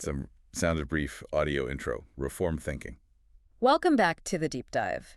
Some sounded brief audio intro, reform thinking. Welcome back to the deep dive.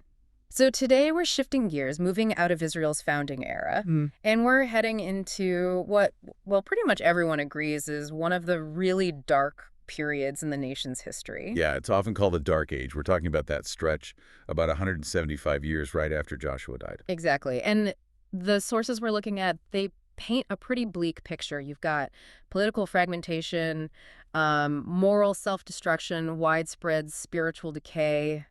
So today we're shifting gears, moving out of Israel's founding era, and we're heading into what, well, pretty much everyone agrees is one of the really dark periods in the nation's history. Yeah, it's often called the Dark Age. We're talking about that stretch about 175 years right after Joshua died. Exactly. And the sources we're looking at, they paint a pretty bleak picture. You've got political fragmentation, moral self-destruction, widespread spiritual decay,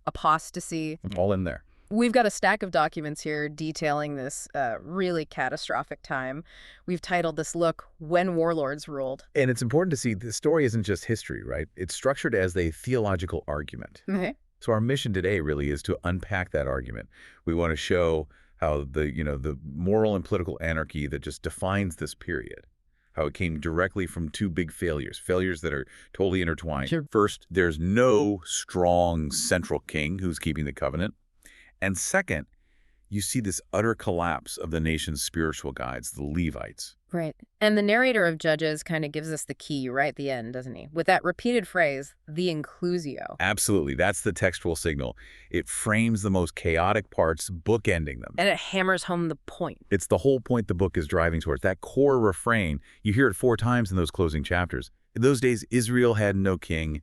apostasy. All in there. We've got a stack of documents here detailing this really catastrophic time. We've titled this look, When Warlords Ruled. And it's important to see the story isn't just history, right? It's structured as a theological argument. Okay. So our mission today really is to unpack that argument. We want to show how the moral and political anarchy that just defines this period, how it came directly from two big failures that are totally intertwined. Sure. First, there's no strong central king who's keeping the covenant. And second, you see this utter collapse of the nation's spiritual guides, the Levites. Right. And the narrator of Judges kind of gives us the key right at the end, doesn't he? With that repeated phrase, the inclusio. Absolutely. That's the textual signal. It frames the most chaotic parts, bookending them. And it hammers home the point. It's the whole point the book is driving towards. That core refrain, you hear it 4 times in those closing chapters. In those days, Israel had no king.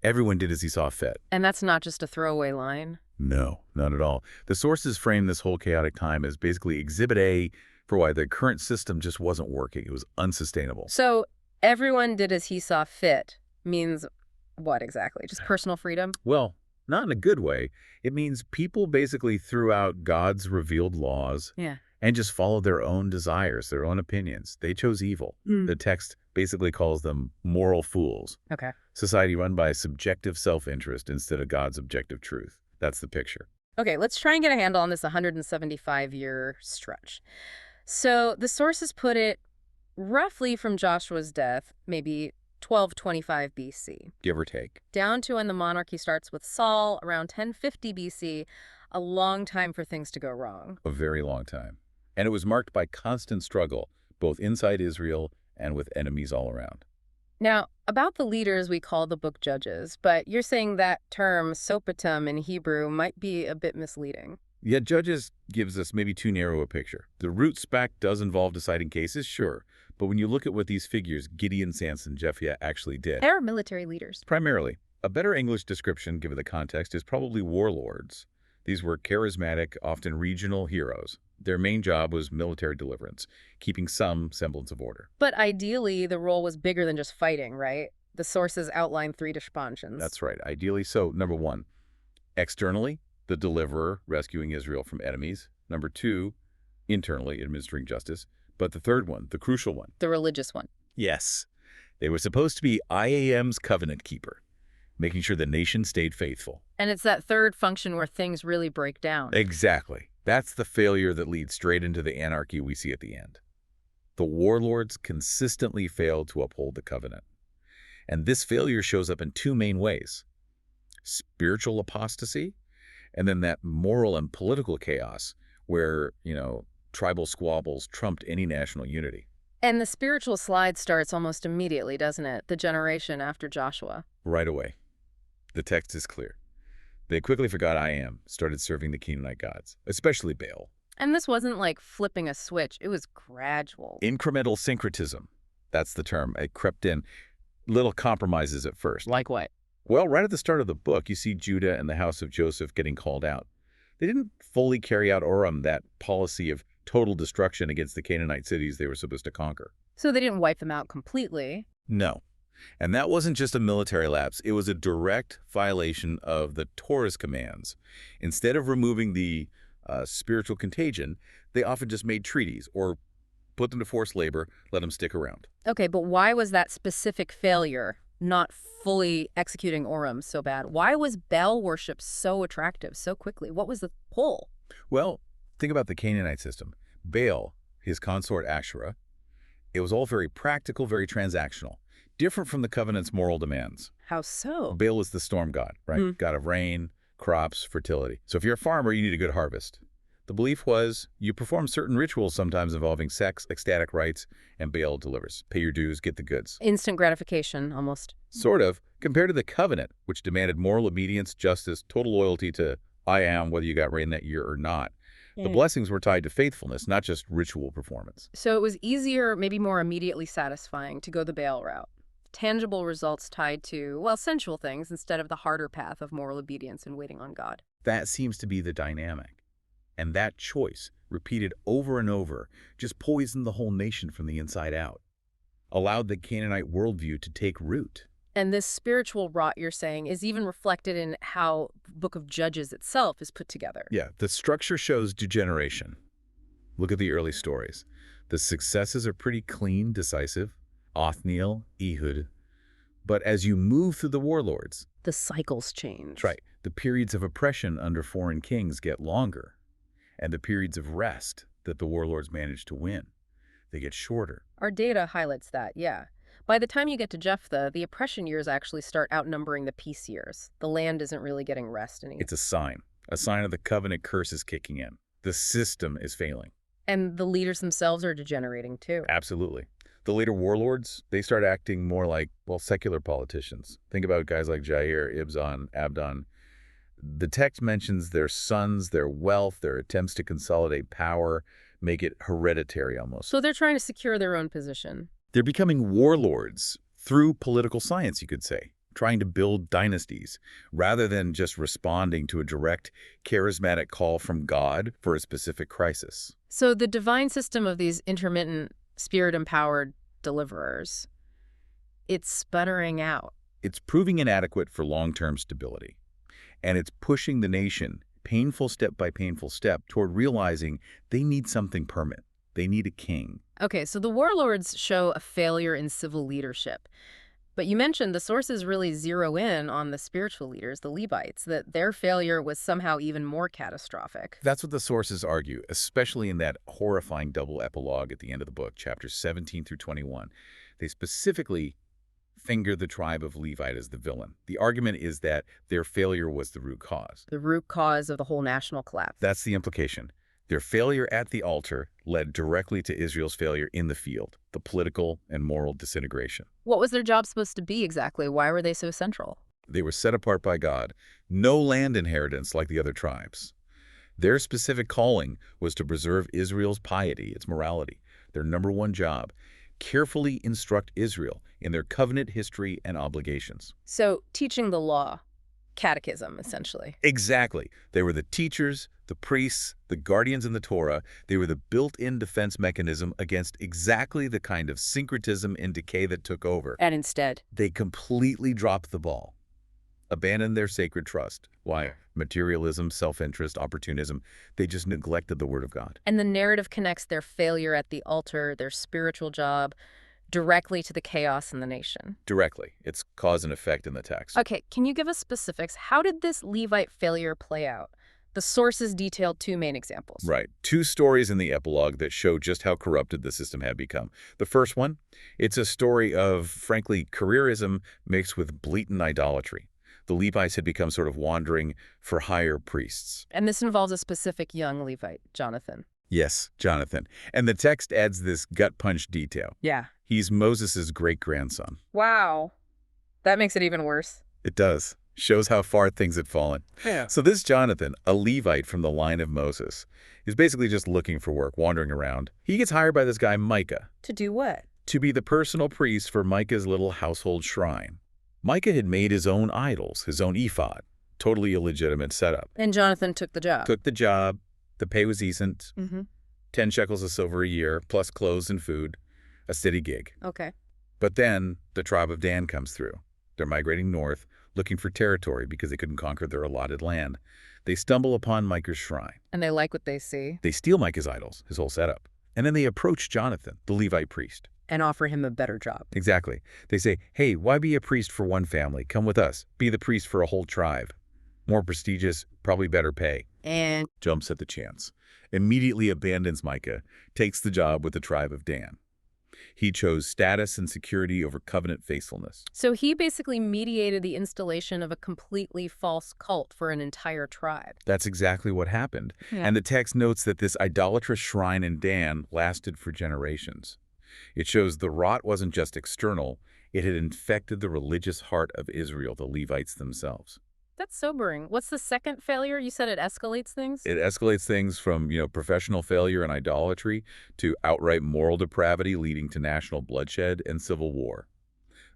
Everyone did as he saw fit. And that's not just a throwaway line. No, not at all. The sources frame this whole chaotic time as basically Exhibit A for why the current system just wasn't working. It was unsustainable. So everyone did as he saw fit means what exactly? Just personal freedom? Well, not in a good way. It means people basically threw out God's revealed laws and just followed their own desires, their own opinions. They chose evil. The text basically calls them moral fools. Okay. Society run by subjective self-interest instead of God's objective truth. That's the picture. Okay, let's try and get a handle on this 175-year stretch. So the sources put it roughly from Joshua's death, maybe 1225 BC. Give or take. Down to when the monarchy starts with Saul, around 1050 BC, a long time for things to go wrong. A very long time. And it was marked by constant struggle, both inside Israel and with enemies all around. Now, about the leaders we call the book Judges, but you're saying that term, sôpetîm in Hebrew, might be a bit misleading. Yet Judges gives us maybe too narrow a picture. The root spec does involve deciding cases, sure, but when you look at what these figures, Gideon, Samson, Jephthah, actually did. They're military leaders. Primarily. A better English description, given the context, is probably warlords. These were charismatic, often regional heroes. Their main job was military deliverance, keeping some semblance of order. But ideally, the role was bigger than just fighting, right? The sources outline 3 dimensions. That's right. Ideally so. Number 1, externally, the deliverer rescuing Israel from enemies. Number 2, internally administering justice. But the third one, the crucial one. The religious one. Yes. They were supposed to be IAM's covenant keeper, making sure the nation stayed faithful. And it's that third function where things really break down. Exactly. That's the failure that leads straight into the anarchy we see at the end. The warlords consistently failed to uphold the covenant. And this failure shows up in 2 main ways. Spiritual apostasy, and then that moral and political chaos where, tribal squabbles trumped any national unity. And the spiritual slide starts almost immediately, doesn't it? The generation after Joshua. Right away. The text is clear. They quickly forgot I am, started serving the Canaanite gods, especially Baal. And this wasn't like flipping a switch. It was gradual. Incremental syncretism. That's the term. It crept in. Little compromises at first. Like what? Well, right at the start of the book, you see Judah and the house of Joseph getting called out. They didn't fully carry out Urim, that policy of total destruction against the Canaanite cities they were supposed to conquer. So they didn't wipe them out completely. No. And that wasn't just a military lapse. It was a direct violation of the Torah's commands. Instead of removing the spiritual contagion, they often just made treaties or put them to forced labor, let them stick around. Okay, but why was that specific failure, not fully executing Urim, so bad? Why was Baal worship so attractive so quickly? What was the pull? Well, think about the Canaanite system. Baal, his consort Asherah, it was all very practical, very transactional. Different from the covenant's moral demands. How so? Baal is the storm god, right? God of rain, crops, fertility. So if you're a farmer, you need a good harvest. The belief was you perform certain rituals sometimes involving sex, ecstatic rites, and Baal delivers. Pay your dues, get the goods. Instant gratification, almost. Sort of, compared to the covenant, which demanded moral obedience, justice, total loyalty to I am, whether you got rain that year or not. The blessings were tied to faithfulness, not just ritual performance. So it was easier, maybe more immediately satisfying, to go the Baal route. Tangible results tied to, well, sensual things instead of the harder path of moral obedience and waiting on God. That seems to be the dynamic. And that choice, repeated over and over, just poisoned the whole nation from the inside out. Allowed the Canaanite worldview to take root. And this spiritual rot, you're saying, is even reflected in how the Book of Judges itself is put together. Yeah, the structure shows degeneration. Look at the early stories. The successes are pretty clean, decisive. Othniel, Ehud. But as you move through the warlords, the cycles change. That's right. The periods of oppression under foreign kings get longer. And the periods of rest that the warlords manage to win, they get shorter. Our data highlights that, yeah. By the time you get to Jephthah, the oppression years actually start outnumbering the peace years. The land isn't really getting rest anymore. It's a sign of the covenant curses kicking in. The system is failing. And the leaders themselves are degenerating too. Absolutely. The later warlords, they start acting more like, well, secular politicians. Think about guys like Jair, Ibzan, Abdon. The text mentions their sons, their wealth, their attempts to consolidate power, make it hereditary almost. So they're trying to secure their own position. They're becoming warlords through political science, you could say, trying to build dynasties, rather than just responding to a direct, charismatic call from God for a specific crisis. So the divine system of these intermittent, spirit-empowered deliverers, it's sputtering out. It's proving inadequate for long-term stability. And it's pushing the nation, painful step by painful step, toward realizing they need something permanent. They need a king. Okay, so the warlords show a failure in civil leadership. But you mentioned the sources really zero in on the spiritual leaders, the Levites, that their failure was somehow even more catastrophic. That's what the sources argue, especially in that horrifying double epilogue at the end of the book, chapters 17 through 21. They specifically finger the tribe of Levite as the villain. The argument is that their failure was the root cause. The root cause of the whole national collapse. That's the implication. Their failure at the altar led directly to Israel's failure in the field, the political and moral disintegration. What was their job supposed to be exactly? Why were they so central? They were set apart by God. No land inheritance like the other tribes. Their specific calling was to preserve Israel's piety, its morality. Their number one job, carefully instruct Israel in their covenant history and obligations. So teaching the law, catechism, essentially. Exactly. They were the teachers, the priests, the guardians in the Torah. They were the built-in defense mechanism against exactly the kind of syncretism and decay that took over. And instead, they completely dropped the ball, abandoned their sacred trust. Why? Materialism, self-interest, opportunism. They just neglected the word of God. And the narrative connects their failure at the altar, their spiritual job, directly to the chaos in the nation. Directly. It's cause and effect in the text. Okay, can you give us specifics? How did this Levite failure play out? The sources detailed two main examples. Right. Two stories in the epilogue that show just how corrupted the system had become. The first one, it's a story of, frankly, careerism mixed with blatant idolatry. The Levites had become sort of wandering for hire priests. And this involves a specific young Levite, Jonathan. Yes, Jonathan. And the text adds this gut punch detail. Yeah. He's Moses' great-grandson. Wow. That makes it even worse. It does. Shows how far things had fallen. Yeah. So this Jonathan, a Levite from the line of Moses, is basically just looking for work, wandering around. He gets hired by this guy, Micah. To do what? To be the personal priest for Micah's little household shrine. Micah had made his own idols, his own ephod. Totally illegitimate setup. And Jonathan took the job. Took the job. The pay was decent. 10 shekels of silver a year, plus clothes and food. A steady gig. Okay. But then the tribe of Dan comes through. They're migrating north, looking for territory because they couldn't conquer their allotted land. They stumble upon Micah's shrine. And they like what they see. They steal Micah's idols, his whole setup. And then they approach Jonathan, the Levite priest. And offer him a better job. Exactly. They say, hey, why be a priest for one family? Come with us. Be the priest for a whole tribe. More prestigious, probably better pay. And jumps at the chance. Immediately abandons Micah, takes the job with the tribe of Dan. He chose status and security over covenant faithfulness. So he basically mediated the installation of a completely false cult for an entire tribe. That's exactly what happened. Yeah. And the text notes that this idolatrous shrine in Dan lasted for generations. It shows the rot wasn't just external, it had infected the religious heart of Israel, the Levites themselves. That's sobering. What's the second failure? You said it escalates things? It escalates things from, professional failure and idolatry to outright moral depravity leading to national bloodshed and civil war.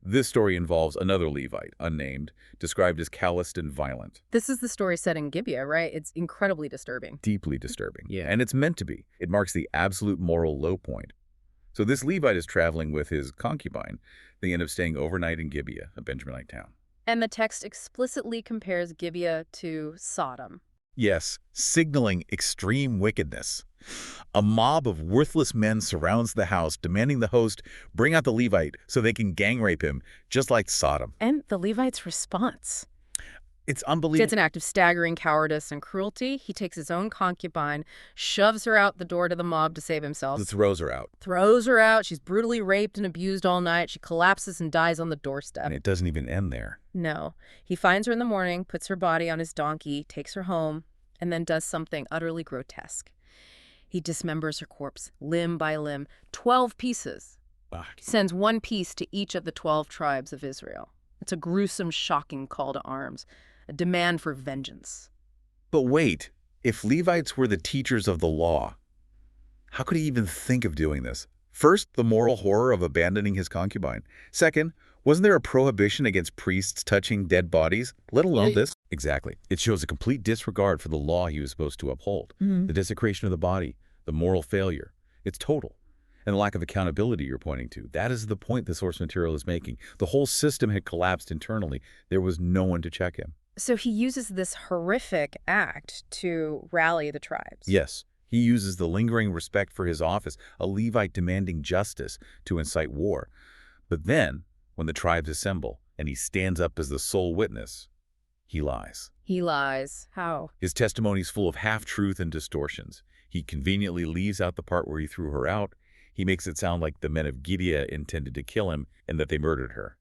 This story involves another Levite, unnamed, described as calloused and violent. This is the story set in Gibeah, right? It's incredibly disturbing. Deeply disturbing. Yeah. And it's meant to be. It marks the absolute moral low point. So this Levite is traveling with his concubine. They end up staying overnight in Gibeah, a Benjaminite town. And the text explicitly compares Gibeah to Sodom. Yes, signaling extreme wickedness. A mob of worthless men surrounds the house, demanding the host bring out the Levite so they can gang rape him, just like Sodom. And the Levite's response. It's unbelievable. It's an act of staggering cowardice and cruelty. He takes his own concubine, shoves her out the door to the mob to save himself. Throws her out. Throws her out. She's brutally raped and abused all night. She collapses and dies on the doorstep. And it doesn't even end there. No. He finds her in the morning, puts her body on his donkey, takes her home, and then does something utterly grotesque. He dismembers her corpse, limb by limb, 12 pieces. Wow. He sends one piece to each of the 12 tribes of Israel. It's a gruesome, shocking call to arms, a demand for vengeance. But wait, if Levites were the teachers of the law, how could he even think of doing this? First, the moral horror of abandoning his concubine. Second, wasn't there a prohibition against priests touching dead bodies, let alone this? Exactly. It shows a complete disregard for the law he was supposed to uphold. The desecration of the body, the moral failure. It's total. And the lack of accountability you're pointing to. That is the point the source material is making. The whole system had collapsed internally. There was no one to check him. So he uses this horrific act to rally the tribes. Yes. He uses the lingering respect for his office, a Levite demanding justice, to incite war. But then, when the tribes assemble and he stands up as the sole witness, he lies. He lies. How? His testimony is full of half-truth and distortions. He conveniently leaves out the part where he threw her out. He makes it sound like the men of Gideon intended to kill him and that they murdered her.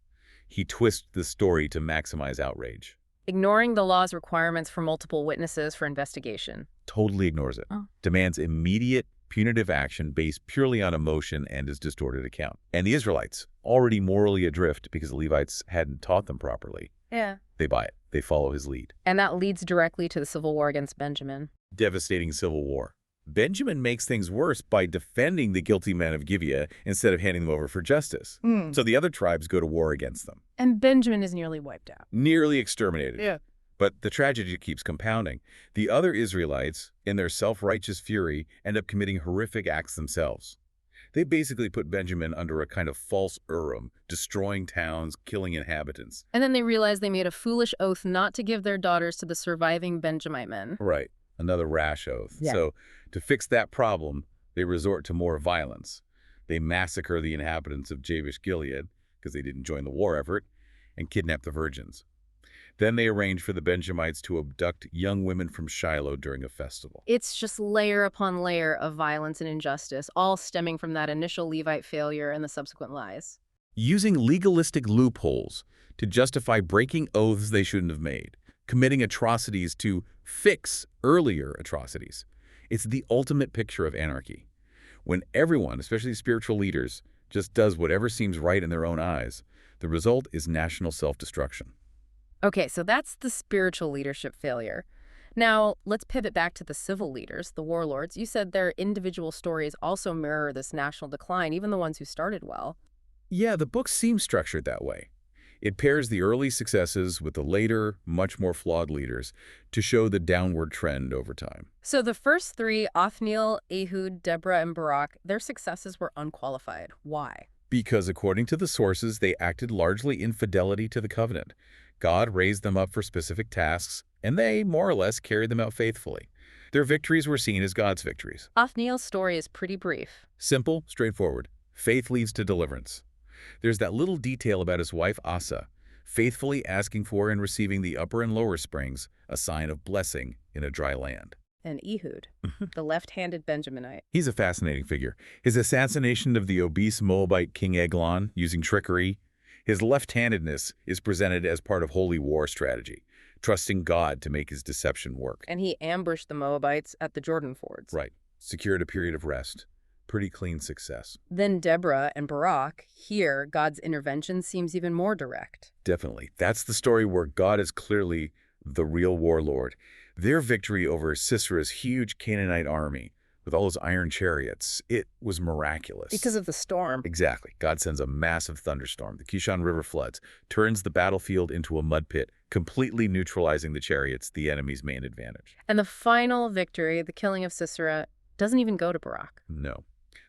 He twists the story to maximize outrage. Ignoring the law's requirements for multiple witnesses for investigation. Totally ignores it. Demands immediate, punitive action based purely on emotion and his distorted account. And the Israelites, already morally adrift because the Levites hadn't taught them properly, they buy it. They follow his lead. And that leads directly to the civil war against Benjamin. Devastating civil war. Benjamin makes things worse by defending the guilty men of Gibeah instead of handing them over for justice. So the other tribes go to war against them. And Benjamin is nearly wiped out. Nearly exterminated. Yeah. But the tragedy keeps compounding. The other Israelites, in their self-righteous fury, end up committing horrific acts themselves. They basically put Benjamin under a kind of false Urim, destroying towns, killing inhabitants. And then they realize they made a foolish oath not to give their daughters to the surviving Benjamite men. Right. Another rash oath. Yeah. So to fix that problem, they resort to more violence. They massacre the inhabitants of Jabesh Gilead, because they didn't join the war effort, and kidnap the virgins. Then they arrange for the Benjamites to abduct young women from Shiloh during a festival. It's just layer upon layer of violence and injustice, all stemming from that initial Levite failure and the subsequent lies. Using legalistic loopholes to justify breaking oaths they shouldn't have made, committing atrocities to fix earlier atrocities. It's the ultimate picture of anarchy. When everyone, especially spiritual leaders, just does whatever seems right in their own eyes, the result is national self-destruction. Okay, so that's the spiritual leadership failure. Now, let's pivot back to the civil leaders, the warlords. You said their individual stories also mirror this national decline, even the ones who started well. Yeah, the book seems structured that way. It pairs the early successes with the later, much more flawed leaders to show the downward trend over time. So the first three, Othniel, Ehud, Deborah, and Barak, their successes were unqualified. Why? Because according to the sources, they acted largely in fidelity to the covenant. God raised them up for specific tasks, and they, more or less, carried them out faithfully. Their victories were seen as God's victories. Othniel's story is pretty brief. Simple, straightforward. Faith leads to deliverance. There's that little detail about his wife Asa, faithfully asking for and receiving the upper and lower springs, a sign of blessing in a dry land. And Ehud, the left-handed Benjaminite. He's a fascinating figure. His assassination of the obese Moabite king Eglon using trickery, his left-handedness is presented as part of holy war strategy, trusting God to make his deception work. And he ambushed the Moabites at the Jordan fords. Right. Secured a period of rest. Pretty clean success. Then Deborah and Barak, here God's intervention seems even more direct. Definitely. That's the story where God is clearly the real warlord. Their victory over Sisera's huge Canaanite army, with all those iron chariots, it was miraculous. Because of the storm. Exactly. God sends a massive thunderstorm. The Kishon River floods, turns the battlefield into a mud pit, completely neutralizing the chariots, the enemy's main advantage. And the final victory, the killing of Sisera, doesn't even go to Barak. No.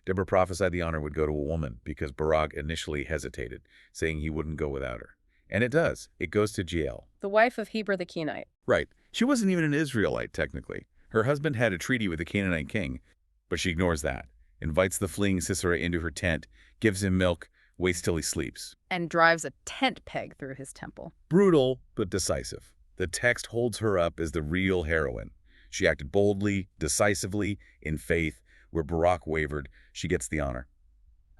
Deborah prophesied the honor would go to a woman because Barak initially hesitated, saying he wouldn't go without her. And it does. It goes to Jael, The wife of Heber the Kenite. Right. She wasn't even an Israelite, technically. Her husband had a treaty with the Canaanite king, but she ignores that, invites the fleeing Sisera into her tent, gives him milk, waits till he sleeps. And drives a tent peg through his temple. Brutal, but decisive. The text holds her up as the real heroine. She acted boldly, decisively, in faith. Where Barak wavered, she gets the honor.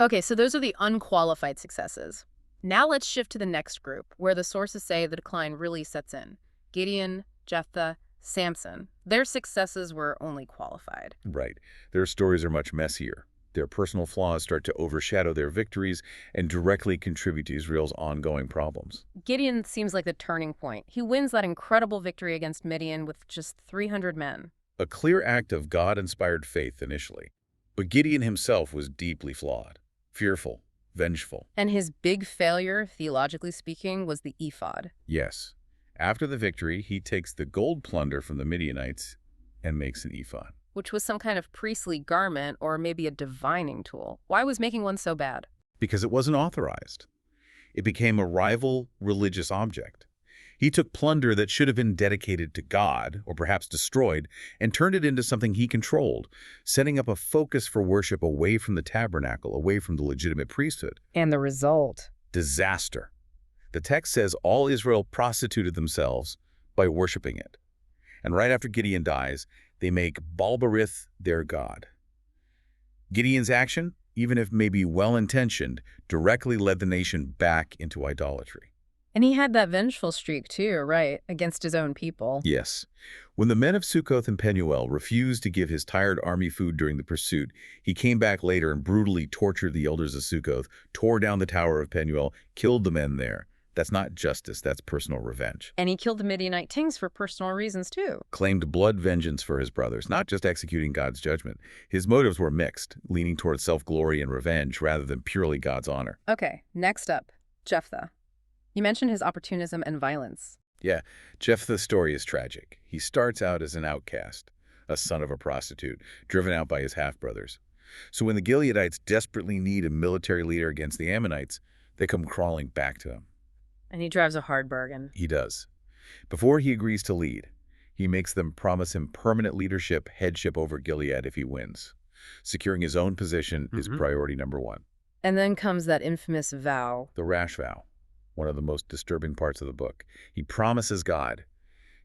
Okay, so those are the unqualified successes. Now let's shift to the next group, where the sources say the decline really sets in. Gideon, Jephthah, Samson. Their successes were only qualified. Right. Their stories are much messier. Their personal flaws start to overshadow their victories and directly contribute to Israel's ongoing problems. Gideon seems like the turning point. He wins that incredible victory against Midian with just 300 men. A clear act of God-inspired faith initially. But Gideon himself was deeply flawed, fearful, vengeful. And his big failure, theologically speaking, was the ephod. Yes. After the victory, he takes the gold plunder from the Midianites and makes an ephod. Which was some kind of priestly garment or maybe a divining tool. Why was making one so bad? Because it wasn't authorized. It became a rival religious object. He took plunder that should have been dedicated to God, or perhaps destroyed, and turned it into something he controlled, setting up a focus for worship away from the tabernacle, away from the legitimate priesthood. And the result? Disaster. The text says all Israel prostituted themselves by worshiping it. And right after Gideon dies, they make Baal-berith their god. Gideon's action, even if maybe well-intentioned, directly led the nation back into idolatry. And he had that vengeful streak too, right, against his own people. Yes. When the men of Sukkoth and Penuel refused to give his tired army food during the pursuit, he came back later and brutally tortured the elders of Sukkoth, tore down the tower of Penuel, killed the men there. That's not justice, that's personal revenge. And he killed the Midianite kings for personal reasons too. Claimed blood vengeance for his brothers, not just executing God's judgment. His motives were mixed, leaning toward self-glory and revenge rather than purely God's honor. Okay, next up, Jephthah. You mentioned his opportunism and violence. Yeah, Jephthah's story is tragic. He starts out as an outcast, a son of a prostitute, driven out by his half-brothers. So when the Gileadites desperately need a military leader against the Ammonites, they come crawling back to him. And he drives a hard bargain. He does. Before he agrees to lead, he makes them promise him permanent leadership, headship over Gilead if he wins. Securing his own position is priority number one. And then comes that infamous vow. The rash vow, one of the most disturbing parts of the book. He promises God,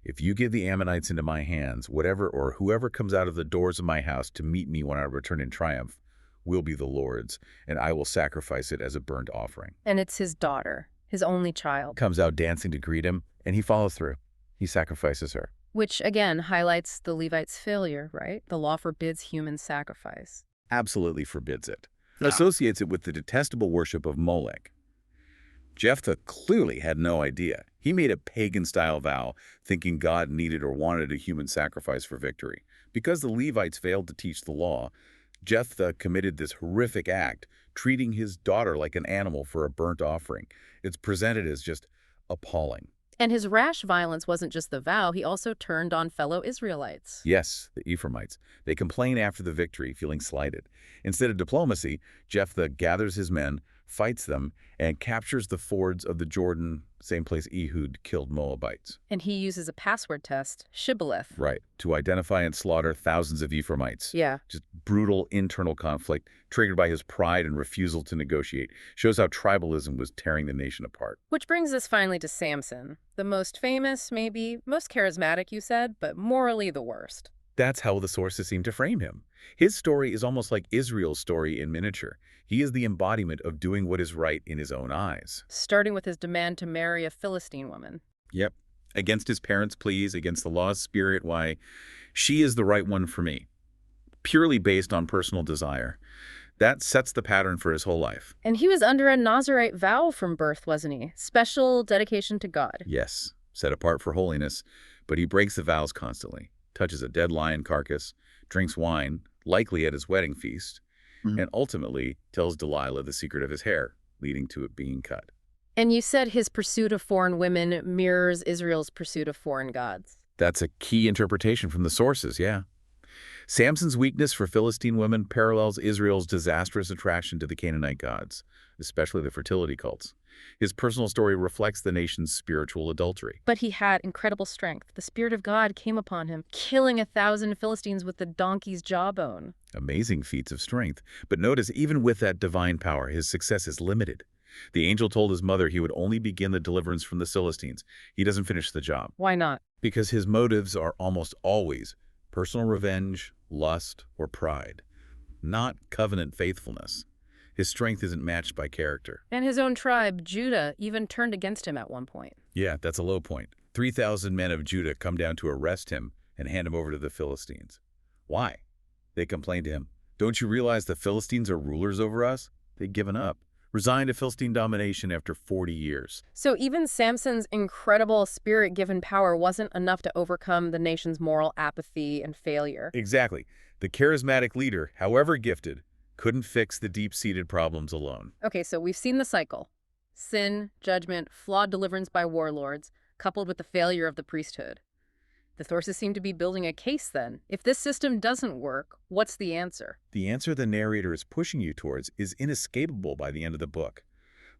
if you give the Ammonites into my hands, whatever or whoever comes out of the doors of my house to meet me when I return in triumph will be the Lord's, and I will sacrifice it as a burnt offering. And it's his daughter, his only child. Comes out dancing to greet him, and he follows through. He sacrifices her. Which, again, highlights the Levites' failure, right? The law forbids human sacrifice. Absolutely forbids it. Associates it with the detestable worship of Molech. Jephthah clearly had no idea. He made a pagan-style vow, thinking God needed or wanted a human sacrifice for victory. Because the Levites failed to teach the law, Jephthah committed this horrific act, treating his daughter like an animal for a burnt offering. It's presented as just appalling. And his rash violence wasn't just the vow, he also turned on fellow Israelites. Yes, the Ephraimites. They complain after the victory, feeling slighted. Instead of diplomacy, Jephthah gathers his men, fights them, and captures the fords of the Jordan, same place Ehud killed Moabites. And he uses a password test, shibboleth. Right, to identify and slaughter thousands of Ephraimites. Yeah. Just brutal internal conflict, triggered by his pride and refusal to negotiate. Shows how tribalism was tearing the nation apart. Which brings us finally to Samson. The most famous, maybe, most charismatic, you said, but morally the worst. That's how the sources seem to frame him. His story is almost like Israel's story in miniature. He is the embodiment of doing what is right in his own eyes. Starting with his demand to marry a Philistine woman. Yep. Against his parents' pleas, against the law's spirit, why, she is the right one for me. Purely based on personal desire. That sets the pattern for his whole life. And he was under a Nazirite vow from birth, wasn't he? Special dedication to God. Yes, set apart for holiness, but he breaks the vows constantly, touches a dead lion carcass, drinks wine, likely at his wedding feast, and ultimately tells Delilah the secret of his hair, leading to it being cut. And you said his pursuit of foreign women mirrors Israel's pursuit of foreign gods. That's a key interpretation from the sources, yeah. Samson's weakness for Philistine women parallels Israel's disastrous attraction to the Canaanite gods, especially the fertility cults. His personal story reflects the nation's spiritual adultery. But he had incredible strength. The Spirit of God came upon him, killing 1,000 Philistines with the donkey's jawbone. Amazing feats of strength. But notice, even with that divine power, his success is limited. The angel told his mother he would only begin the deliverance from the Philistines. He doesn't finish the job. Why not? Because his motives are almost always personal revenge, lust, or pride, not covenant faithfulness. His strength isn't matched by character. And his own tribe, Judah, even turned against him at one point. Yeah, that's a low point. 3,000 men of Judah come down to arrest him and hand him over to the Philistines. Why? They complained to him, "Don't you realize the Philistines are rulers over us?" They'd given up, resigned to Philistine domination after 40 years. So even Samson's incredible spirit-given power wasn't enough to overcome the nation's moral apathy and failure. Exactly. The charismatic leader, however gifted, couldn't fix the deep-seated problems alone. Okay, so we've seen the cycle. Sin, judgment, flawed deliverance by warlords, coupled with the failure of the priesthood. The sources seem to be building a case then. If this system doesn't work, what's the answer? The answer the narrator is pushing you towards is inescapable by the end of the book.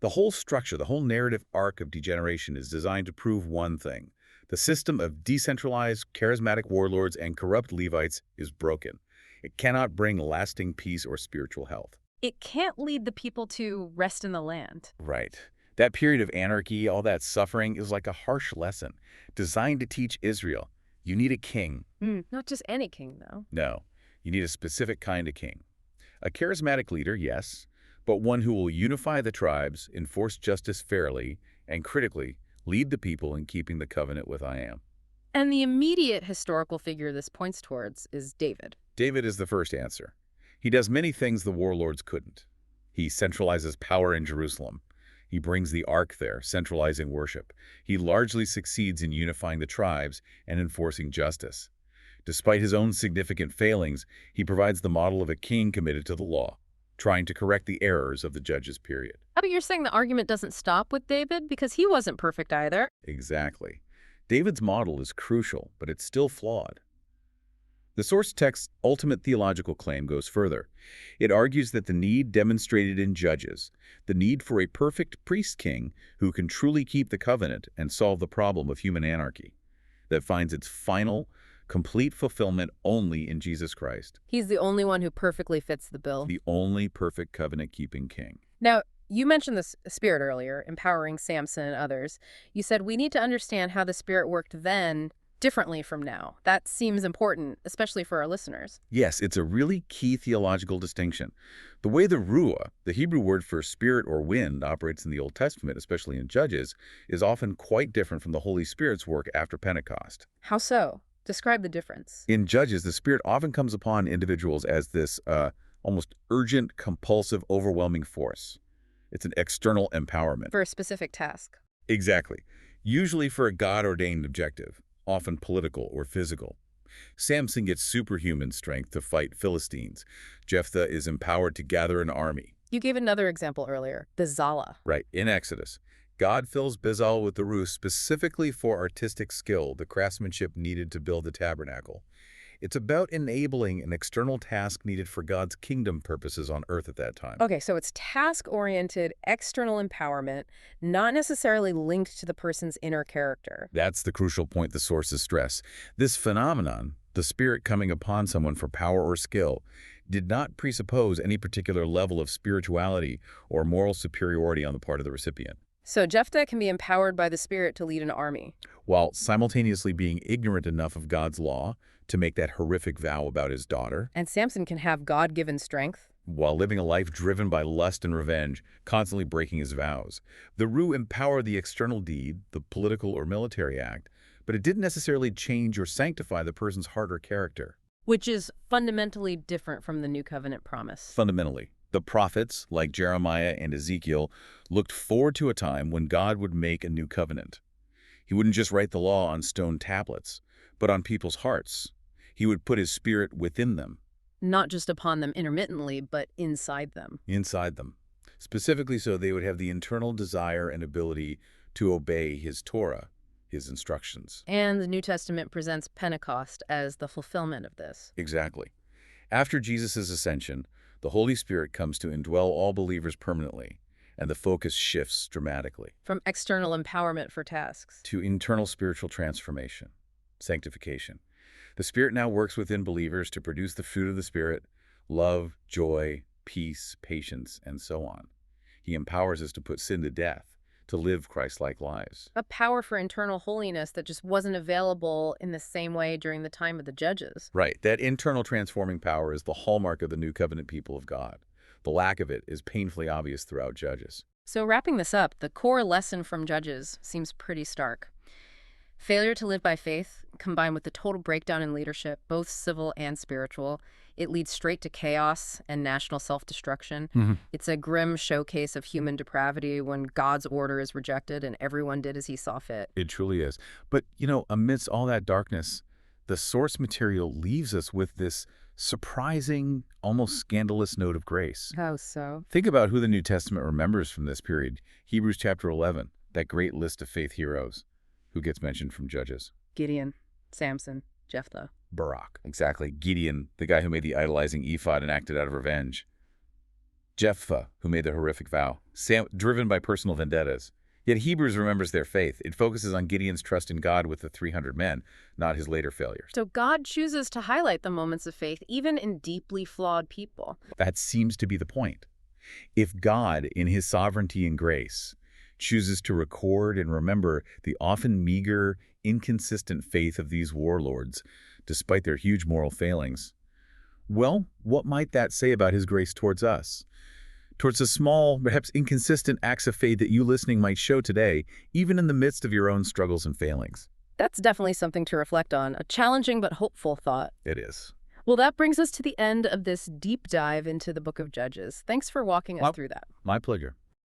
The whole structure, the whole narrative arc of degeneration is designed to prove one thing. The system of decentralized, charismatic warlords and corrupt Levites is broken. It cannot bring lasting peace or spiritual health. It can't lead the people to rest in the land. Right. That period of anarchy, all that suffering, is like a harsh lesson, designed to teach Israel, you need a king. Not just any king, though. No, you need a specific kind of king. A charismatic leader, yes, but one who will unify the tribes, enforce justice fairly, and critically lead the people in keeping the covenant with I am. And the immediate historical figure this points towards is David. David is the first answer. He does many things the warlords couldn't. He centralizes power in Jerusalem. He brings the ark there, centralizing worship. He largely succeeds in unifying the tribes and enforcing justice. Despite his own significant failings, he provides the model of a king committed to the law, trying to correct the errors of the judges' period. But you're saying the argument doesn't stop with David because he wasn't perfect either. Exactly. David's model is crucial, but it's still flawed. The source text's ultimate theological claim goes further. It argues that the need demonstrated in Judges, the need for a perfect priest-king who can truly keep the covenant and solve the problem of human anarchy, that finds its final, complete fulfillment only in Jesus Christ. He's the only one who perfectly fits the bill. The only perfect covenant-keeping king. Now, you mentioned the Spirit earlier, empowering Samson and others. You said we need to understand how the Spirit worked then differently from now. That seems important, especially for our listeners. Yes, it's a really key theological distinction. The way the ruah, the Hebrew word for spirit or wind, operates in the Old Testament, especially in Judges, is often quite different from the Holy Spirit's work after Pentecost. How so? Describe the difference. In Judges, the Spirit often comes upon individuals as this almost urgent, compulsive, overwhelming force. It's an external empowerment. For a specific task. Exactly. Usually for a God-ordained objective, often political or physical. Samson gets superhuman strength to fight Philistines. Jephthah is empowered to gather an army. You gave another example earlier, the Zala. Right, in Exodus. God fills Bezalel with the ruse specifically for artistic skill, the craftsmanship needed to build the tabernacle. It's about enabling an external task needed for God's kingdom purposes on earth at that time. Okay, so it's task-oriented, external empowerment, not necessarily linked to the person's inner character. That's the crucial point the sources stress. This phenomenon, the Spirit coming upon someone for power or skill, did not presuppose any particular level of spirituality or moral superiority on the part of the recipient. So Jephthah can be empowered by the Spirit to lead an army. While simultaneously being ignorant enough of God's law to make that horrific vow about his daughter, And Samson can have God-given strength. while living a life driven by lust and revenge, constantly breaking his vows. The rule empowered the external deed, the political or military act, but it didn't necessarily change or sanctify the person's heart or character. Which is fundamentally different from the New Covenant promise. Fundamentally, the prophets, like Jeremiah and Ezekiel, looked forward to a time when God would make a new covenant. He wouldn't just write the law on stone tablets, but on people's hearts. He would put his spirit within them. Not just upon them intermittently, but inside them. Inside them. Specifically so they would have the internal desire and ability to obey his Torah, his instructions. And the New Testament presents Pentecost as the fulfillment of this. Exactly. After Jesus' ascension, the Holy Spirit comes to indwell all believers permanently, and the focus shifts dramatically. From external empowerment for tasks. To internal spiritual transformation, sanctification. The Spirit now works within believers to produce the fruit of the Spirit, love, joy, peace, patience, and so on. He empowers us to put sin to death, to live Christ-like lives. A power for internal holiness that just wasn't available in the same way during the time of the judges. Right. That internal transforming power is the hallmark of the New Covenant people of God. The lack of it is painfully obvious throughout Judges. So wrapping this up, the core lesson from Judges seems pretty stark. Failure to live by faith, combined with the total breakdown in leadership, both civil and spiritual, it leads straight to chaos and national self-destruction. It's a grim showcase of human depravity when God's order is rejected and everyone did as he saw fit. It truly is. But, amidst all that darkness, the source material leaves us with this surprising, almost scandalous note of grace. How so? Think about who the New Testament remembers from this period. Hebrews chapter 11, that great list of faith heroes. Who gets mentioned from Judges? Gideon, Samson, Jephthah. Barak. Exactly. Gideon, the guy who made the idolizing ephod and acted out of revenge. Jephthah, who made the horrific vow. Driven by personal vendettas. Yet Hebrews remembers their faith. It focuses on Gideon's trust in God with the 300 men, not his later failures. So God chooses to highlight the moments of faith, even in deeply flawed people. That seems to be the point. If God, in his sovereignty and grace, chooses to record and remember the often meager, inconsistent faith of these warlords, despite their huge moral failings, well, what might that say about his grace towards us? Towards the small, perhaps inconsistent acts of faith that you listening might show today, even in the midst of your own struggles and failings. That's definitely something to reflect on, a challenging but hopeful thought. It is. Well, that brings us to the end of this deep dive into the book of Judges. Thanks for walking us through that. My pleasure.